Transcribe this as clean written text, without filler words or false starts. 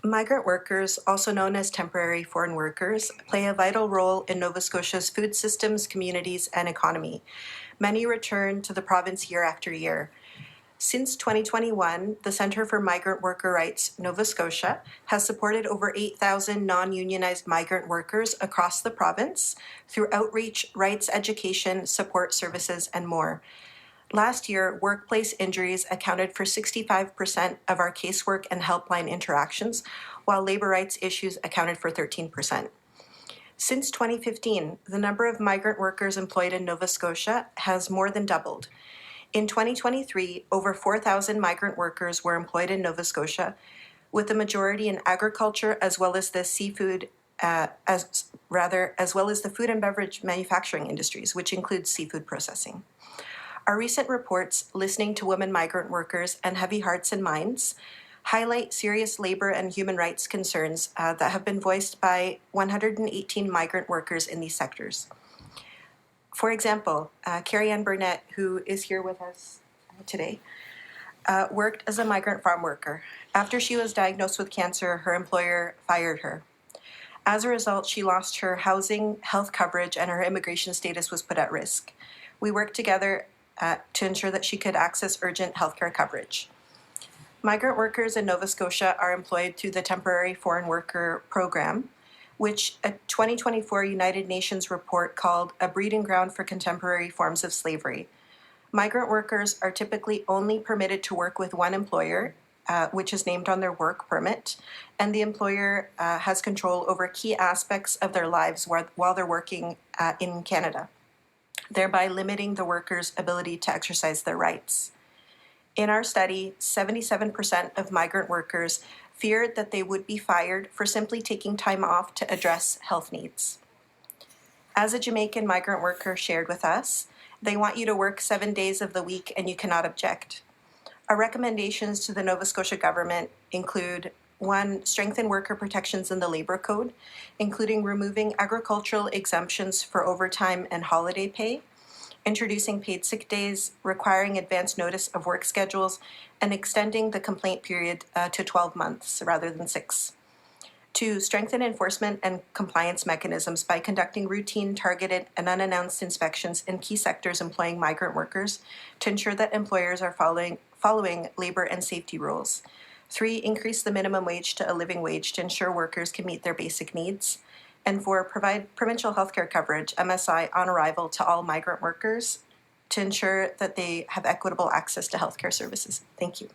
Migrant workers, also known as temporary foreign workers, play a vital role in Nova Scotia's food systems, communities, and economy. Many return to the province year after year. Since 2021, the Centre for Migrant Worker Rights, Nova Scotia, has supported over 8,000 non-unionized migrant workers across the province through outreach, rights education, support services, and more. Last year, workplace injuries accounted for 65% of our casework and helpline interactions, while labor rights issues accounted for 13%. Since 2015, the number of migrant workers employed in Nova Scotia has more than doubled. In 2023, over 4,000 migrant workers were employed in Nova Scotia, with the majority in agriculture as well as the seafood, as well as the food and beverage manufacturing industries, which includes seafood processing. Our recent reports, Listening to Women Migrant Workers and Heavy Hearts and Minds, highlight serious labor and human rights concerns that have been voiced by 118 migrant workers in these sectors. For example, Carrie Ann Burnett, who is here with us today, worked as a migrant farm worker. After she was diagnosed with cancer, her employer fired her. As a result, she lost her housing, health coverage, and her immigration status was put at risk. We worked together to ensure that she could access urgent healthcare coverage. Migrant workers in Nova Scotia are employed through the Temporary Foreign Worker Program, which a 2024 United Nations report called a breeding ground for contemporary forms of slavery. Migrant workers are typically only permitted to work with one employer, which is named on their work permit, and the employer has control over key aspects of their lives while they're working in Canada, thereby limiting the workers' ability to exercise their rights. In our study, 77% of migrant workers feared that they would be fired for simply taking time off to address health needs. As a Jamaican migrant worker shared with us, they want you to work 7 days of the week and you cannot object. Our recommendations to the Nova Scotia government include: 1, strengthen worker protections in the Labour Code, including removing agricultural exemptions for overtime and holiday pay, introducing paid sick days, requiring advance notice of work schedules, and extending the complaint period to 12 months rather than 6. 2, strengthen enforcement and compliance mechanisms by conducting routine, targeted, and unannounced inspections in key sectors employing migrant workers to ensure that employers are following labor and safety rules. 3, increase the minimum wage to a living wage to ensure workers can meet their basic needs. And 4, provide provincial healthcare coverage, MSI, on arrival to all migrant workers to ensure that they have equitable access to healthcare services. Thank you.